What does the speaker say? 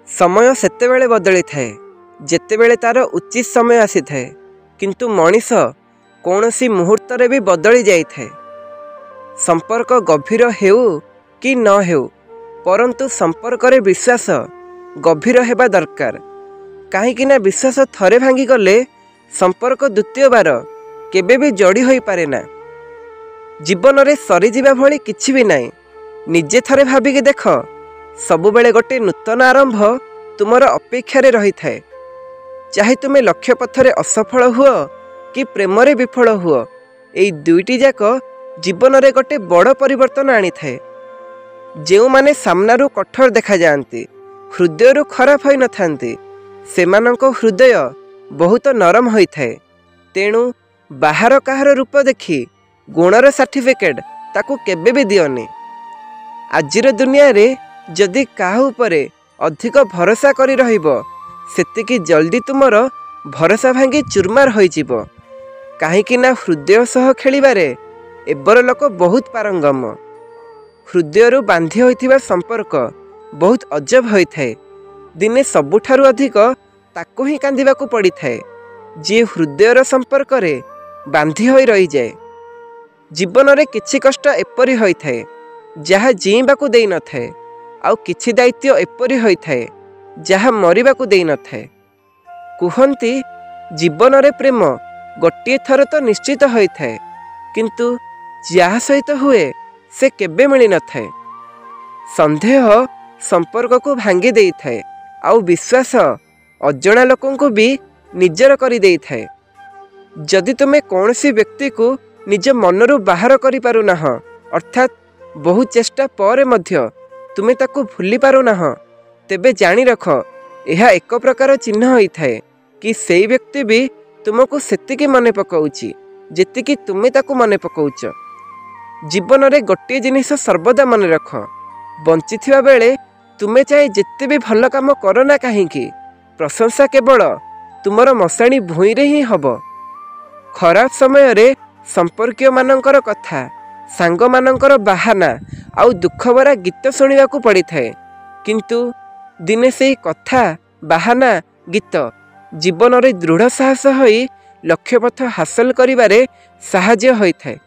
समय सेतेबेले बदली थाए जेतेबेले तार उचित समय आसी थाए, किंतु मनीष कौनसी मुहूर्त रे भी बदली जाई थाए। संपर्क गभीर हेउ कि न हेउ, परंतु संपर्क रे विश्वास गभीर हेबा दरकार। कहीं विश्वास थरे भांगी गले संपर्क द्वितीय बार केबे भी जोड़ी होई पारे ना। जीवन रे सरी जीवा भली किछि भी नाही। निजे थरे भाबिके देख, सबुबेले गोटे नूतन आरंभ तुमर अपेक्षा रही थाए। चाहे तुमे लक्ष्य पथरे असफल हुओ कि प्रेम रे विफल हुओ, एई दुईटी जाक जीवन रे गोटे बड़ परिवर्तन आनी थाए। जेउ माने सामनारू कठोर देखा जाती, हृदय खराब होई न थांती, सेमानंको हृदय बहुत नरम होई थाए। तेणु बाहर काहर रूप देखी गुणर सर्टिफिकेट ताकू केबे भी दियोनी। आजिर दुनिया रे जदि काहा उपरे अधिक भरोसा करी रहिबो, सेतिकी जल्दी तुमर भरोसा भांगी चुरमार होई जिवो। काहेकि ना हृदय सह खेलिबारे एबर लोक बहुत पारंगम। हृदय बांधी होइथिबा संपर्क बहुत अजब होई थाए। दिने सबुठारु अधिक ताकू ही कांदिबाकू पड़ी थाए, जे हृदयर संपर्क रे बांधी होई रही जाए। जीवन रे किछि कष्ट एपरि होई थाए जहा जीवाकू देई न थाए, आउ किछि दायित्व एपरि होई थाए जहा मरिबाकू देई न थाए। कुहंती जीवन रे प्रेम गोटिए थर तो निश्चित होई थाए, किंतु जहा सहित हुए से केबे मिली न थाए। संदेह संपर्क को भांगी देई थाए, आउ विश्वास अजणा लोकंकु भी निजर करी देई थाए। जदि तुमे कौनसी व्यक्ति को निज मनरू बाहर करि पारु नाह, अर्थात बहु चेष्टा पर मध्य तुमे ताकू भूली पारु नाह, तेबे जानी रख यह एक प्रकार चिन्ह होई थाए कि सेई व्यक्ति भी तुमको सेतिकी मने पकाउची जेतिकी तुमे ताकू मने पकाउच। जीवन रे गोटे जिनिस सर्वदा मने रख, बंचिथिबा बेले तुमे चाहे जेते भी भल काम कर ना काहींकी, प्रशंसा केवल तुमर मशाणी भूई रे ही हब। खराब समय रे संपर्कीय मानकर कथा, सांग मानकर बाहाना आउ दुख भरा गीत शुणा पड़ी थाए, किंतु दिने से कथा बाहाना गीत जीवन रे दृढ़ साहस होई लक्ष्यपथ हासिल करिबारे साहाय्य होई थाए।